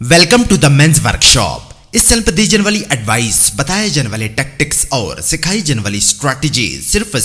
Welcome to the men's workshop. इस channel पर दी जाने वाली एडवाइस, बताए जाने वाले टैक्टिक्स और सिखाई जाने वाली स्ट्रैटेजी सिर्फ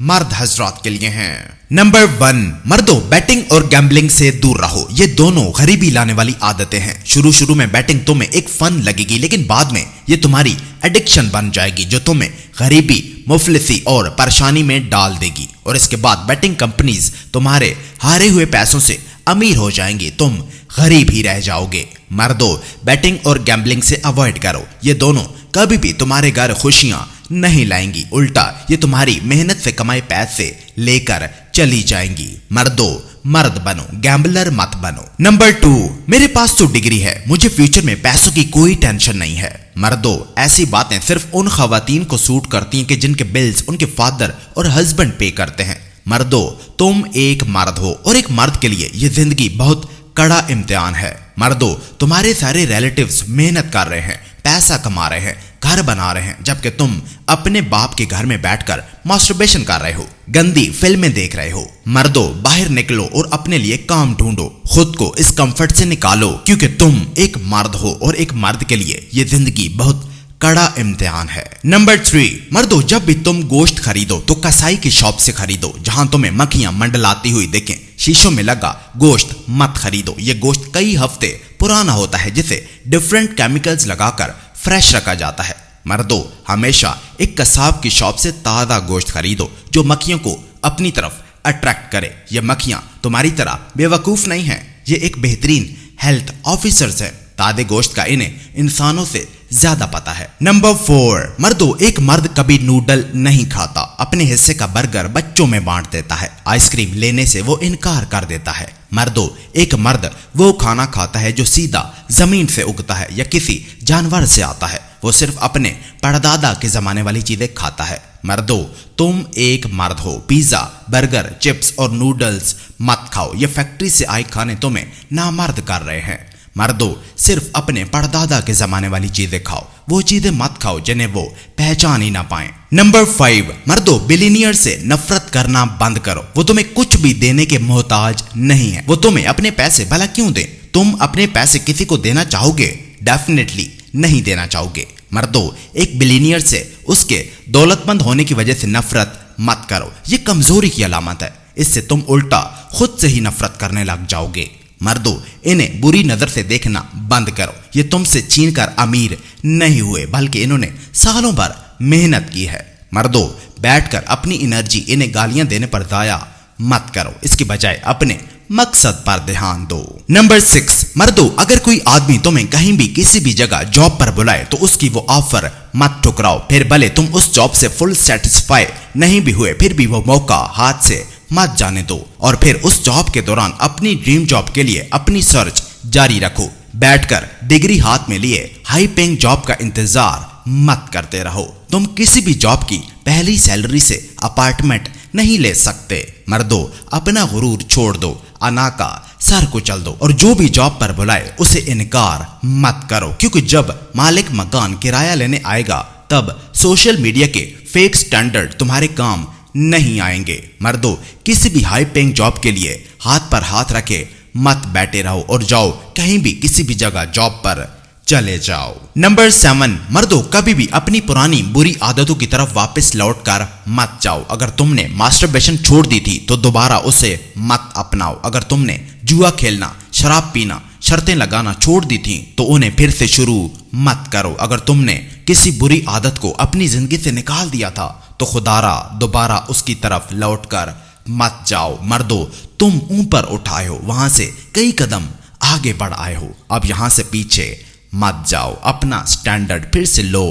मर्द हजरात के लिए हैं। नंबर 1, मर्दों, बैटिंग और गैम्बलिंग से दूर रहो। ये दोनों गरीबी लाने वाली आदतें हैं। शुरू में बैटिंग तुम्हें एक फन लगेगी, लेकिन बाद में ये तुम्हारी एडिक्शन बन जाएगी जो तुम्हें गरीबी, मुफलिसी और परेशानी में डाल देगी। और इसके बाद बैटिंग कंपनीज तुम्हारे हारे हुए पैसों से अमीर हो जाएंगी, तुम गरीब ही रह जाओगे। मर्दों, बैटिंग और गैम्बलिंग से अवॉइड करो। ये दोनों कभी भी तुम्हारे घर खुशियां नहीं लाएंगी, उल्टा ये तुम्हारी मेहनत से कमाए पैसे लेकर चली जाएंगी। मर्दों, मर्द बनो, गैम्बलर मत बनो। नंबर 2, मेरे पास तो डिग्री है, मुझे फ्यूचर में पैसों की कोई टेंशन नहीं है। मर्दों, ऐसी बातें सिर्फ उन खवातीन को सूट करती हैं कि जिनके बिल्स उनके फादर और हस्बैंड पे करते हैं। मर्दों, तुम एक मर्द हो और एक मर्द के लिए यह जिंदगी बहुत कड़ा इम्तिहान है। मर्दों, तुम्हारे सारे रिलेटिव्स मेहनत कर रहे हैं, पैसा कमा रहे हैं, घर बना रहे हैं, जबकि तुम अपने बाप के घर में बैठकर मास्टरबेशन कर रहे हो, गंदी फिल्में देख रहे हो। मर्दों, बाहर निकलो और अपने लिए काम ढूंढो, खुद को इस कंफर्ट से निकालो, क्योंकि तुम एक मर्द हो और एक मर्द के लिए ये जिंदगी बहुत कड़ा इम्तिहान है। नंबर 3, मर्दों, जब भी तुम गोश्त खरीदो तो कसाई की शॉप से खरीदो जहां तुम्हें मक्खियां मंडलाती हुई दिखें। शीशों में लगा गोश्त मत खरीदो, ये गोश्त कई हफ्ते पुराना होता है, जिसे डिफरेंट केमिकल्स लगाकर फ्रेश रखा जाता है। मर्दों, हमेशा एक कसाब की शॉप से ताजा गोश्त खरीदो जो मक्खियों को अपनी तरफ अट्रैक्ट करे। ये मक्खियां तुम्हारी तरह बेवकूफ नहीं है, ये एक बेहतरीन हेल्थ ऑफिसर्स है। ताजे गोश्त का इन्हें इंसानों से ज्यादा पता है। नंबर 4, मर्दों, एक मर्द कभी नूडल नहीं खाता, अपने हिस्से का बर्गर बच्चों में बांट देता है, आइसक्रीम लेने से वो इनकार कर देता है। मर्दों, एक मर्द वो खाना खाता है जो सीधा जमीन से उगता है या किसी जानवर से आता है, वो सिर्फ अपने परदादा के जमाने वाली चीजें खाता है। मर्दों, तुम एक मर्द हो, पिज्जा, बर्गर, चिप्स और नूडल्स मत खाओ, ये फैक्ट्री से आए खाने तुम्हें नामर्द कर रहे हैं। मर्दों, सिर्फ अपने परदादा के जमाने वाली चीजें खाओ, वो चीजें मत खाओ जिन्हें वो पहचान ही ना पाए। नंबर 5, मर्दों, बिलियनियर से नफरत करना बंद करो, वो तुम्हें कुछ भी देने के मोहताज नहीं है, वो तुम्हें अपने पैसे भला क्यों दें। तुम अपने पैसे किसी को देना चाहोगे? डेफिनेटली नहीं देना चाहोगे। मर्दों, एक बिलियनियर से उसके दौलतमंद होने की वजह से नफरत मत करो, ये कमजोरी की अलामत है, इससे तुम उल्टा खुद से ही नफरत करने लग जाओगे। मर्दों, इन्हें बुरी नजर से देखना बंद करो, ये तुमसे छीन कर अमीर नहीं हुए, बल्कि इन्होंने सालों भर मेहनत की है। मर्दों, बैठकर अपनी एनर्जी इन्हें गालियां देने पर जाया मत करो, इसकी बजाय अपने मकसद पर ध्यान दो। नंबर 6, मर्दों, अगर कोई आदमी तुम्हें कहीं भी किसी भी जगह जॉब पर बुलाए तो उसकी वो ऑफर मत ठुकराओ, फिर भले तुम उस जॉब से फुल सेटिस्फाई नहीं भी हुए, फिर भी वो मौका हाथ से मत जाने दो और फिर उस जॉब के दौरान अपनी ड्रीम जॉब के लिए अपनी सर्च जारी रखो। बैठकर डिग्री हाथ में लिए हाई पेइंग जॉब का इंतजार मत करते रहो। तुम किसी भी जॉब की पहली सैलरी से अपार्टमेंट नहीं ले सकते। मर्दों, अपना गुरूर छोड़ दो, अना का सर कुचल दो और जो भी जॉब पर बुलाए उसे इनकार मत करो, क्योंकि जब मालिक मकान किराया लेने आएगा तब सोशल मीडिया के फेक स्टैंडर्ड तुम्हारे काम नहीं आएंगे। मर्दों, किसी भी हाई पेइंग जॉब के लिए हाथ पर हाथ रखे मत बैठे रहो और जाओ कहीं भी किसी भी जगह जॉब पर चले जाओ। नंबर 7, मर्दों, कभी भी अपनी पुरानी बुरी आदतों की तरफ वापस लौटकर मत जाओ। अगर तुमने मास्टरबेशन छोड़ दी थी तो दोबारा उसे मत अपनाओ। अगर तुमने जुआ खेलना, शराब पीना, शर्तें लगाना छोड़ दी थी तो उन्हें फिर से शुरू मत करो। अगर तुमने किसी बुरी आदत को अपनी जिंदगी से निकाल दिया था तो खुदारा दोबारा उसकी तरफ लौटकर मत जाओ। मर्दों, तुम ऊपर उठाए हो, वहां से कई कदम आगे बढ़ आए हो, अब यहां से पीछे मत जाओ, अपना स्टैंडर्ड फिर से लो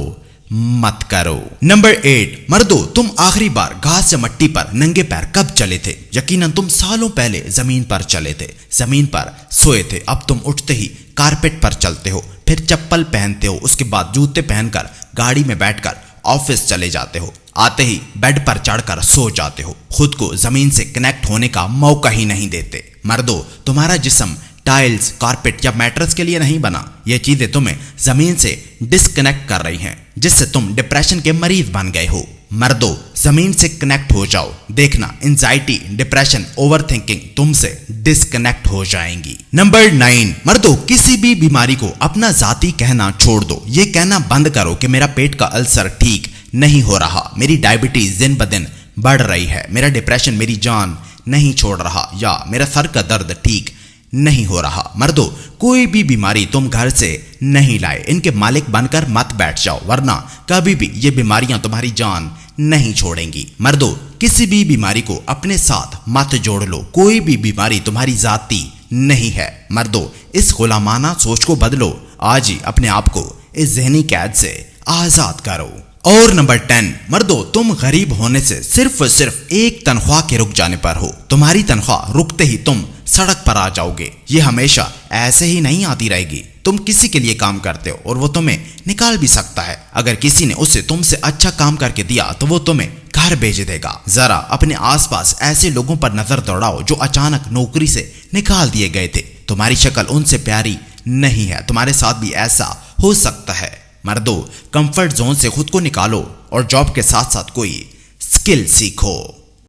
मत करो। नंबर 8, मर्दों, तुम आखिरी बार घास या मट्टी पर नंगे पैर कब चले थे? यकीनन तुम सालों पहले जमीन पर चले थे, जमीन पर सोए थे। अब तुम उठते ही कारपेट पर चलते हो, फिर चप्पल पहनते हो, उसके बाद जूते पहनकर गाड़ी में बैठकर ऑफिस चले जाते हो, आते ही बेड पर चढ़कर सो जाते हो, खुद को जमीन से कनेक्ट होने का मौका ही नहीं देते। मर्दों, तुम्हारा जिस्म टाइल्स, कारपेट या मैट्रेस के लिए नहीं बना, ये चीजें तुम्हें जमीन से डिस्कनेक्ट कर रही हैं, जिससे तुम डिप्रेशन के मरीज बन गए हो। मर्दों, जमीन से कनेक्ट हो जाओ, देखना एंजाइटी, डिप्रेशन, ओवर थिंकिंग तुमसे डिस्कनेक्ट हो जाएंगी। नंबर 9, मर्दों, किसी भी बीमारी को अपना जाती कहना छोड़ दो। ये कहना बंद करो कि मेरा पेट का अल्सर ठीक नहीं हो रहा, मेरी डायबिटीज दिन ब दिन बढ़ रही है, मेरा डिप्रेशन मेरी जान नहीं छोड़ रहा, या मेरा सर का दर्द ठीक नहीं हो रहा। मर्दों, कोई भी बीमारी तुम घर से नहीं लाए, इनके मालिक बनकर मत बैठ जाओ, वरना कभी भी ये बीमारियां तुम्हारी जान नहीं छोड़ेंगी। मर्दों, किसी भी बीमारी को अपने साथ मत जोड़ लो, कोई भी बीमारी तुम्हारी जाती नहीं है। मर्दों, इस गुलामाना सोच को बदलो, आज ही अपने आप को इस ज़हनी कैद से आजाद करो। और नंबर 10, मर्दों, तुम गरीब होने से सिर्फ एक तनख्वाह के रुक जाने पर हो। तुम्हारी तनख्वाह रुकते ही तुम सड़क पर आ जाओगे। ये हमेशा ऐसे ही नहीं आती रहेगी। तुम किसी के लिए काम करते हो और वो तुम्हें निकाल भी सकता है। अगर किसी ने उसे तुमसे अच्छा काम करके दिया तो वो तुम्हें घर भेज देगा। जरा अपने आसपास ऐसे लोगों पर नजर दौड़ाओ जो अचानक नौकरी से निकाल दिए गए थे। तुम्हारी शक्ल उनसे प्यारी नहीं है, तुम्हारे साथ भी ऐसा हो सकता है। मर्दों, कंफर्ट जोन से खुद को निकालो और जॉब के साथ साथ कोई स्किल सीखो।